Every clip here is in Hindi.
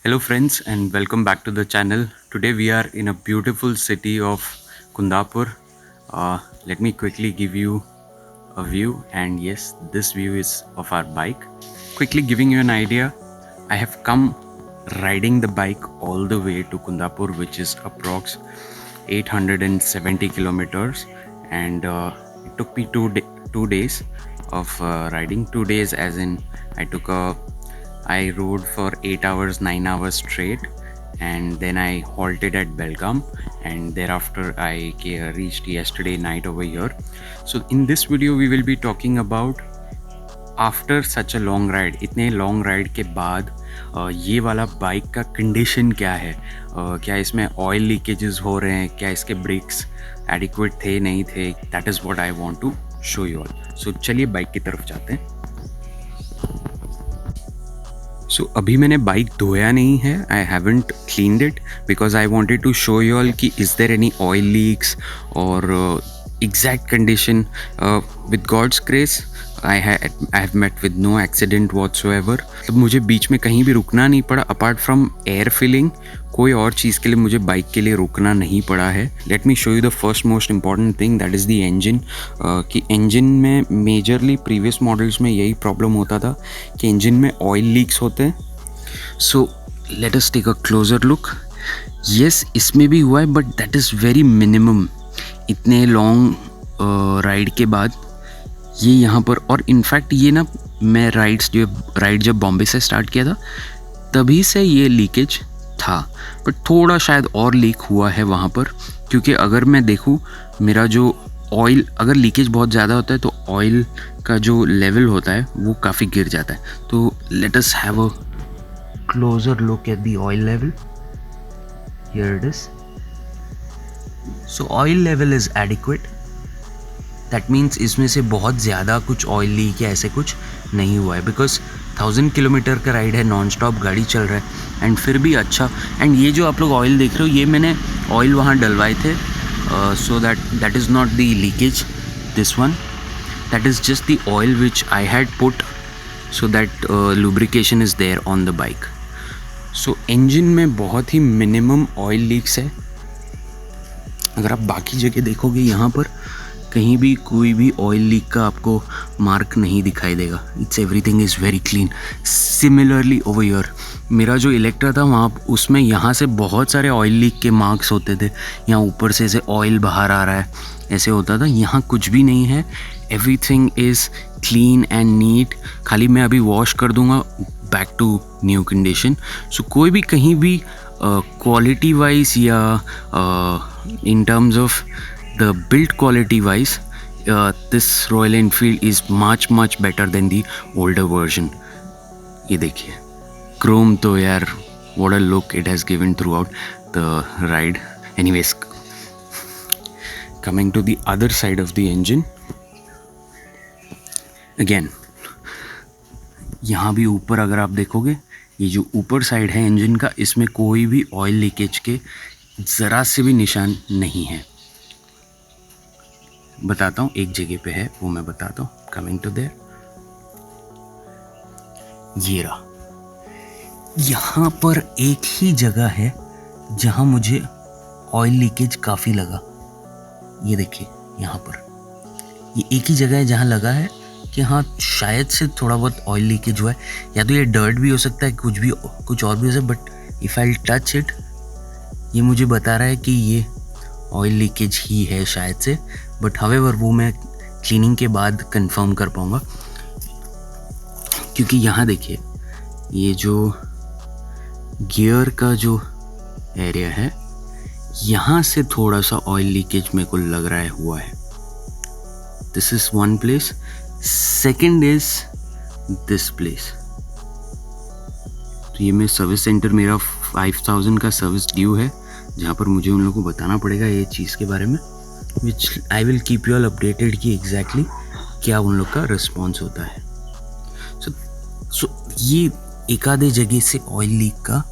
Hello, friends, and welcome back to the channel. Today we are in a beautiful city of Kundapur. Let me quickly give you a view, and yes, this view is of our bike. Quickly giving you an idea, I have come riding the bike all the way to Kundapur, which is approx 870 kilometers, and it took me 2 days of riding. 2 days, as in I rode for 8 hours, 9 hours straight, and then I halted at Belgaum, and thereafter I reached yesterday night over here. So in this video we will be talking about after such a long ride, इतने लॉन्ग राइड के बाद ये वाला बाइक का कंडीशन क्या है, क्या इसमें ऑयल लीकेजेस हो रहे हैं, क्या इसके ब्रेक्स एडिक्वेट थे नहीं थे, that is what I want to show you all. So चलिए बाइक की तरफ जाते हैं. सो अभी मैंने बाइक धोया नहीं है, I haven't cleaned it because I wanted to show you all कि is there any oil leaks और exact condition. With God's grace I have met with no accident whatsoever. अब मुझे बीच में कहीं भी रुकना नहीं पड़ा अपार्ट फ्रॉम एयर फिलिंग. कोई और चीज़ के लिए मुझे बाइक के लिए रुकना नहीं पड़ा है. Let me show you the first most important thing, that is the engine. कि इंजन में मेजरली प्रीवियस मॉडल्स में यही प्रॉब्लम होता था कि इंजन में ऑयल लीक्स होते हैं. So let us take a closer look. Yes, इसमें भी हुआ है but that is very minimum. इतने लॉन्ग राइड के बाद ये यहाँ पर, और इनफैक्ट ये ना मैं राइड जब बॉम्बे से स्टार्ट किया था तभी से ये लीकेज था, बट थोड़ा शायद और लीक हुआ है वहाँ पर. क्योंकि अगर मैं देखूँ मेरा जो ऑयल, अगर लीकेज बहुत ज़्यादा होता है तो ऑयल का जो लेवल होता है वो काफ़ी गिर जाता है. तो let us have a closer look at the oil level. Here it is. So oil level is adequate. That means इसमें से बहुत ज़्यादा कुछ ऑयल लीक या ऐसे कुछ नहीं हुआ है, बिकॉज 1000 किलोमीटर का राइड है, नॉन स्टॉप गाड़ी चल रहा है एंड फिर भी अच्छा. एंड ये जो आप लोग ऑयल देख रहे हो, ये मैंने ऑयल वहाँ डलवाए थे. So that is not the leakage, this one, that is just the oil which I had put so that lubrication is there on the bike. So engine में बहुत ही मिनिमम ऑयल लीक्स है. अगर आप बाकी जगह देखोगे यहाँ पर कहीं भी कोई भी ऑयल लीक का आपको मार्क नहीं दिखाई देगा. It's everything is very clean. Similarly over year मेरा जो इलेक्ट्रा था वहाँ, उसमें यहाँ से बहुत सारे ऑयल लीक के मार्क्स होते थे. यहाँ ऊपर से ऐसे ऑयल बाहर आ रहा है ऐसे होता था. यहाँ कुछ भी नहीं है. Everything is clean and neat. खाली मैं अभी वॉश कर दूँगा back to new condition. So कोई भी कहीं भी क्वालिटी वाइज या in terms of the build quality wise, this Royal Enfield is much better than the older version. ये देखिए chrome तो यार, what a look it has given throughout the ride. Anyways, coming to the other side of the engine, again यहाँ भी ऊपर अगर आप देखोगे, ये जो ऊपर साइड है इंजन का, इसमें कोई भी ऑयल लीकेज के ज़रा से भी निशान नहीं है. बताता हूँ, एक जगह पे है वो मैं बताता हूँ. कमिंग टू देयर, ये रहा. यहाँ पर एक ही जगह है जहाँ मुझे ऑयल लीकेज काफ़ी लगा. ये देखिए यहाँ पर ये एक ही जगह है जहाँ लगा है कि हाँ शायद से थोड़ा बहुत ऑयल लीकेज हुआ है. या तो ये डर्ट भी हो सकता है, कुछ और भी हो सकता है, but if I touch it, ये मुझे बता रहा है कि ये ऑयल लीकेज ही है शायद से. बट हावेवर वो मैं क्लीनिंग के बाद कंफर्म कर पाऊँगा. क्योंकि यहाँ देखिए ये जो गियर का जो एरिया है, यहाँ से थोड़ा सा ऑयल लीकेज मेरे को लग रहा है हुआ है. This is one place. Second is this place. तो ये मैं सर्विस सेंटर, मेरा 5000 का सर्विस ड्यू है, जहाँ पर मुझे उन लोगों को बताना पड़ेगा ये चीज़ के बारे में, which I will keep you all updated कि एग्जैक्टली क्या उन लोग का रिस्पॉन्स होता है. सो ये एक आधे जगह से ऑयल लीक का,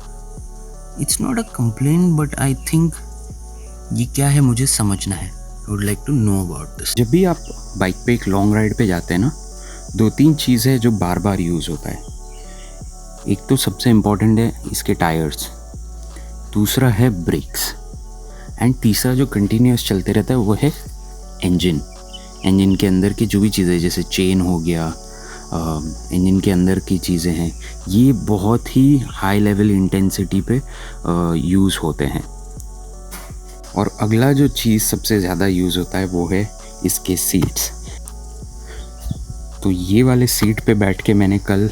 it's not a complain, but I think ये क्या है मुझे समझना है. I would like to know about this. जब भी आप बाइक पे एक लॉन्ग राइड पे जाते हैं ना, 2-3 चीज़ है जो बार बार यूज़ होता है. एक तो सबसे इम्पॉर्टेंट है इसके टायर्स, दूसरा है ब्रेक्स, एंड तीसरा जो कंटिन्यूस चलते रहता है वो है इंजन। इंजन के अंदर की जो भी चीज़ें जैसे चेन हो गया, इंजन के अंदर की चीज़ें हैं, ये बहुत ही हाई लेवल इंटेंसिटी पे यूज़ होते हैं। और अगला जो चीज़ सबसे ज़्यादा यूज़ होता है वो है इसके सीट्स। तो ये वाले सीट पे बैठ के मैंने कल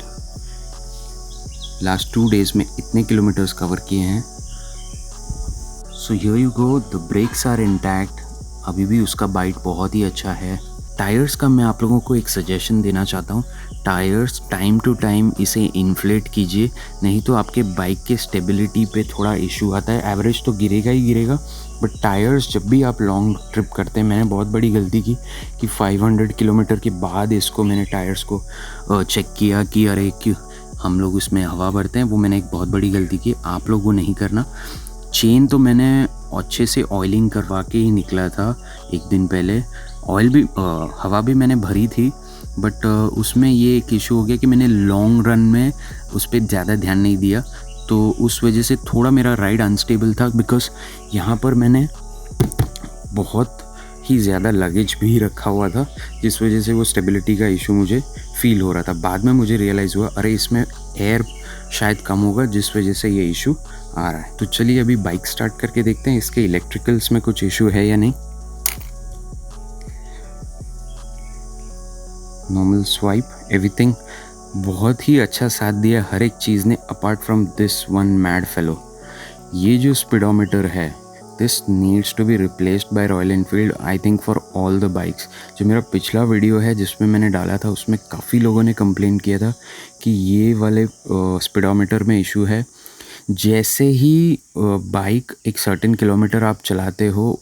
लास्ट 2 डेज़ में इतने किलोमीटर्स कवर किए हैं। So here you go, the brakes are intact, अभी भी उसका बाइट बहुत ही अच्छा है। टायर्स का मैं आप लोगों को एक सजेशन देना चाहता हूँ, टायर्स टाइम टू टाइम इसे इन्फ्लेट कीजिए, नहीं तो आपके बाइक के स्टेबिलिटी पे थोड़ा इशू आता है। एवरेज तो गिरेगा ही गिरेगा, बट टायर्स जब भी आप लॉन्ग ट्रिप करते हैं, मैंने बहुत बड़ी गलती की कि 500 किलोमीटर के बाद इसको मैंने टायर्स को चेक किया कि अरे क्यों हम लोग उसमें हवा भरते हैं, वो मैंने एक बहुत बड़ी गलती की। आप लोग वो नहीं करना। चेन तो मैंने अच्छे से ऑयलिंग करवा के ही निकला था एक दिन पहले। ऑयल भी हवा भी मैंने भरी थी, बट उसमें ये एक इशू हो गया कि मैंने लॉन्ग रन में उस पर ज़्यादा ध्यान नहीं दिया, तो उस वजह से थोड़ा मेरा राइड अनस्टेबल था। बिकॉज़ यहाँ पर मैंने बहुत ही ज़्यादा लगेज भी रखा हुआ था, जिस वजह से वो स्टेबिलिटी का इशू मुझे फ़ील हो रहा था। बाद में मुझे रियलाइज़ हुआ अरे इसमें एयर शायद कम होगा, जिस वजह से ये इशू आ रहा है। तो चलिए अभी बाइक स्टार्ट करके देखते हैं इसके इलेक्ट्रिकल्स में कुछ इशू है या नहीं। नॉर्मल स्वाइप, एवरीथिंग बहुत ही अच्छा साथ दिया हर एक चीज़ ने, apart from this one mad fellow. ये जो स्पीडोमीटर है, this needs to be replaced by Royal Enfield, I think for all the bikes. जो मेरा पिछला वीडियो है जिसमें मैंने डाला था, उसमें काफ़ी लोगों ने कंप्लेंट किया था कि ये वाले स्पीडोमीटर में इशू है। जैसे ही बाइक एक सर्टेन किलोमीटर आप चलाते हो,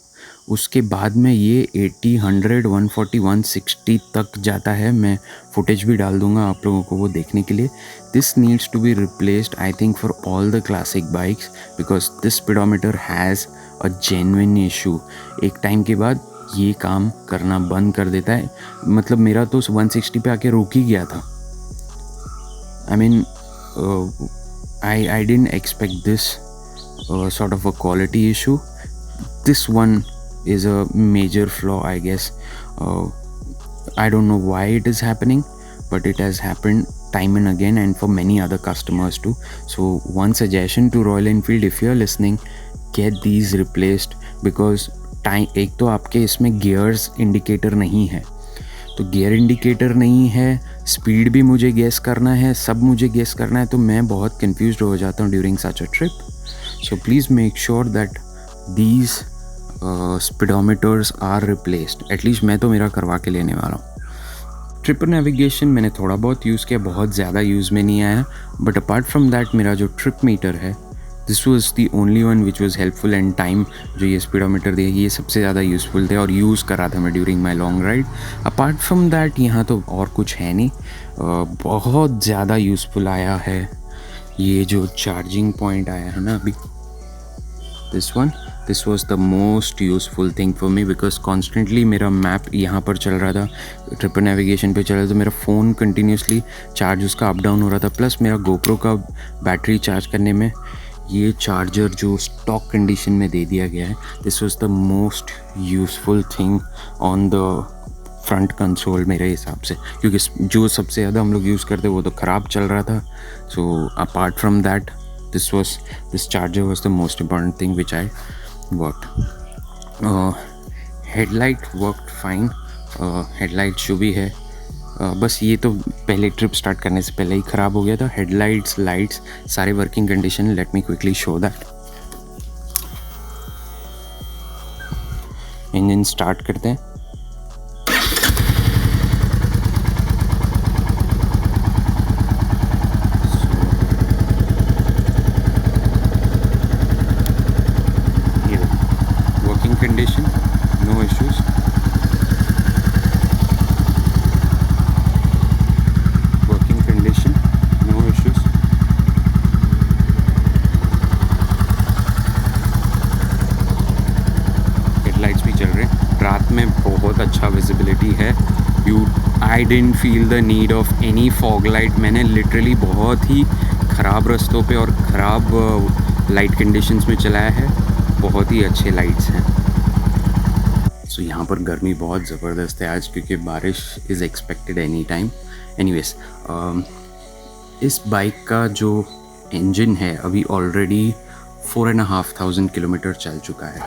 उसके बाद में ये 80, 100, 140, 160 तक जाता है। मैं फुटेज भी डाल दूंगा आप लोगों को वो देखने के लिए। This needs to be replaced I think for all the classic bikes, because this speedometer has a genuine issue. एक टाइम के बाद ये काम करना बंद कर देता है। मतलब मेरा तो 160 पे आके रुक ही गया था। I mean I didn't expect this sort of a quality issue. This one is a major flaw, I guess. I don't know why it is happening, but it has happened time and again, and for many other customers too. So one suggestion to Royal Enfield, if you're listening, get these replaced, because time, एक तो आपके इसमें गियर्स इंडिकेटर नहीं है, तो गियर इंडिकेटर नहीं है, स्पीड भी मुझे गेस करना है, सब मुझे गेस करना है, तो मैं बहुत कंफ्यूज्ड हो जाता हूँ during such a trip. So please make sure that these speedometers are replaced. At least मैं तो मेरा करवा के लेने वाला हूँ। ट्रिप नेविगेशन मैंने थोड़ा बहुत यूज़ किया, बहुत ज़्यादा यूज़ में नहीं आया, बट अपार्ट फ्रॉम दैट मेरा जो ट्रिप मीटर है, this was the only one which was helpful, and time जो ये स्पीडोमीटर दिया ये सबसे ज़्यादा यूज़फुल थे, और यूज़ करा था मैं during my long ride. Apart from that यहाँ तो और कुछ है नहीं। बहुत ज़्यादा यूज़फुल आया है ये जो चार्जिंग पॉइंट आया है ना अभी, this was the most useful thing for me, because constantly मेरा मैप यहाँ पर चल रहा था, ट्रिप नेविगेशन पे चल रहा था, तो मेरा फ़ोन कंटिन्यूसली चार्ज उसका अप डाउन हो रहा था। प्लस मेरा गोप्रो का बैटरी चार्ज करने में ये चार्जर जो स्टॉक कंडीशन में दे दिया गया है, this was the most useful thing on the front console मेरे हिसाब से, क्योंकि जो सबसे ज़्यादा हम लोग यूज़ करते वो तो ख़राब चल रहा था। So apart from that this charger was the most important thing which I worked. Headlight worked fine, headlight जो भी है, बस ये तो पहले ट्रिप स्टार्ट करने से पहले ही ख़राब हो गया था। हेडलाइट्स, लाइट्स सारे working condition. Let me quickly show that. Engine start करते हैं। Working condition, no issues. रात में बहुत अच्छा विजिबिलिटी है। I didn't feel the need of any fog light. मैंने लिटरली बहुत ही ख़राब रास्तों पे और ख़राब लाइट कंडीशंस में चलाया है, बहुत ही अच्छे लाइट्स हैं। सो यहाँ पर गर्मी बहुत ज़बरदस्त है आज, क्योंकि बारिश is expected any time. Anyways, इस बाइक का जो इंजन है अभी ऑलरेडी 4,500 किलोमीटर चल चुका है।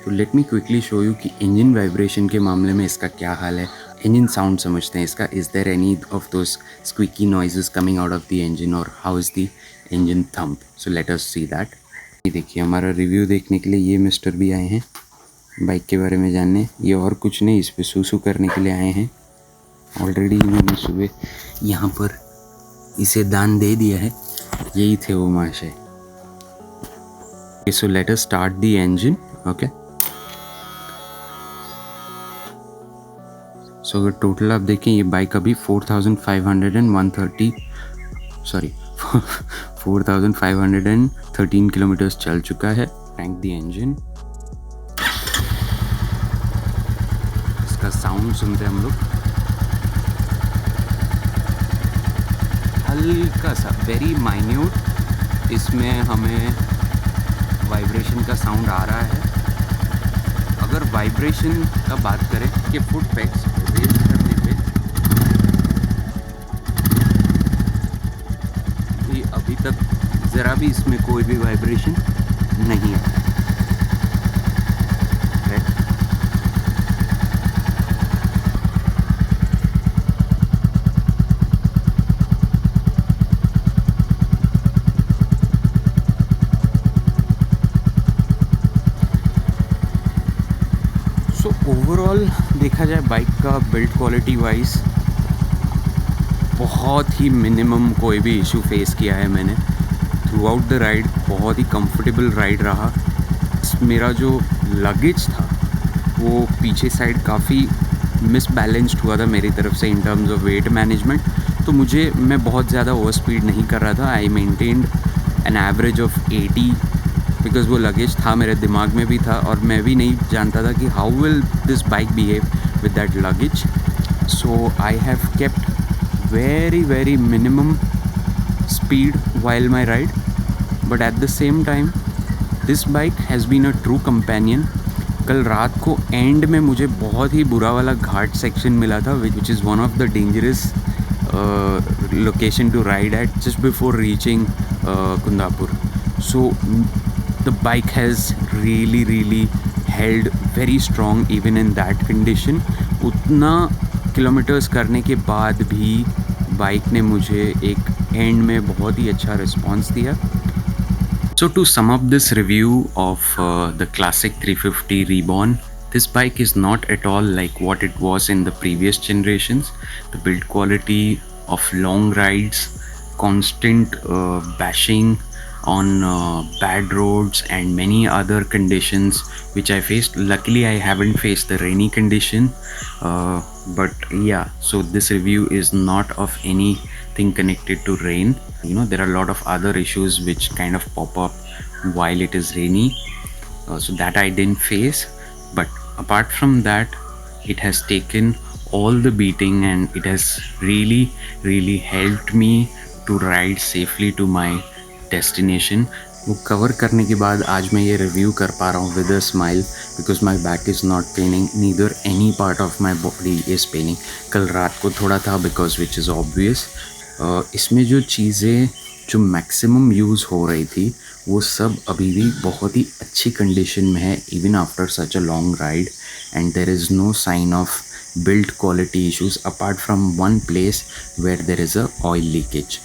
तो late me quickly show you कि इंजन वाइब्रेशन के मामले में इसका क्या हाल है। इंजन साउंड समझते हैं इसका। Is there any of those squeaky noises coming out of the engine, और how is the engine thump. So let us see that. ये देखिए, हमारा रिव्यू देखने के लिए ये मिस्टर भी आए हैं बाइक के बारे में जानने। ये और कुछ नहीं, इस पर सूसू करने के लिए आए हैं। ऑलरेडी इन्होंने सुबह यहाँ पर इसे दान दे दिया है। यही थे वो महाशय। So let us start the engine. Okay, so अगर टोटल आप देखें, ये बाइक अभी 4,513 किलोमीटर्स चल चुका है। टैंक द इंजन, इसका साउंड सुनते हैं हम लोग। हल्का सा, वेरी माइन्यूट इसमें हमें वाइब्रेशन का साउंड आ रहा है। अगर वाइब्रेशन का बात करें कि फुट पैड्स रेज करने पे, ये अभी तक ज़रा भी इसमें कोई भी वाइब्रेशन नहीं है। सो ओवरऑल देखा जाए बाइक का बिल्ड क्वालिटी वाइज बहुत ही मिनिमम कोई भी इशू फेस किया है मैंने थ्रू आउट द राइड। बहुत ही कंफर्टेबल राइड रहा। मेरा जो लगेज था वो पीछे साइड काफ़ी मिसबैलेंस्ड हुआ था मेरी तरफ से in terms of weight management. तो मैं बहुत ज़्यादा ओवर स्पीड नहीं कर रहा था। I maintained an average of 80, because वो लगेज था मेरे दिमाग में भी था, और मैं भी नहीं जानता था कि how will this bike behave with that luggage. So I have kept very minimum speed while my ride, but at the same time this bike has been a true companion. कल रात को एंड में मुझे बहुत ही बुरा वाला घाट सेक्शन मिला था, which is one of the dangerous location to ride at just before reaching Kundapur. So the bike has really held very strong even in that condition. उतना किलोमीटर्स करने के बाद भी बाइक ने मुझे एक एंड में बहुत ही अच्छा रिस्पॉन्स दिया। So to sum up this review of the classic 350 Reborn, this bike is not at all like what it was in the previous generations. The build quality of long rides, constant bashing on bad roads and many other conditions which I faced. Luckily I haven't faced the rainy condition, but yeah, so this review is not of anything connected to rain. You know, there are a lot of other issues which kind of pop up while it is rainy, so that I didn't face. But apart from that, it has taken all the beating and it has really helped me to ride safely to my destination. वो कवर करने के बाद आज मैं ये रिव्यू कर पा रहा हूँ with a smile, because my back is not paining, neither any part of my body is paining. कल रात को थोड़ा था बिकॉज विच इज़ ऑब्वियस। इसमें जो चीज़ें जो मैक्सिमम यूज़ हो रही थी वो सब अभी भी बहुत ही अच्छी कंडीशन में है, even after such a long ride, and there is no sign of build quality issues apart from one place where there is a oil leakage.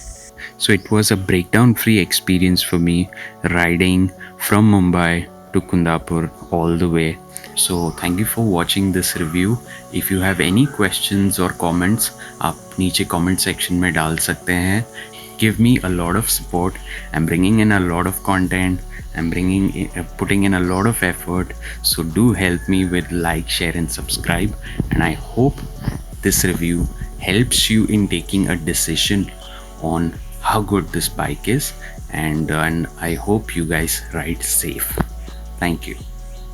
So it was a breakdown free experience for me riding from Mumbai to Kundapur all the way. So thank you for watching this review. If you have any questions or comments, आप नीचे comment section में डाल सकते हैं. Give me a lot of support. I'm bringing in a lot of content. I'm putting in a lot of effort. So do help me with like, share and subscribe. And I hope this review helps you in taking a decision on how good this bike is. And I hope you guys ride safe. Thank you.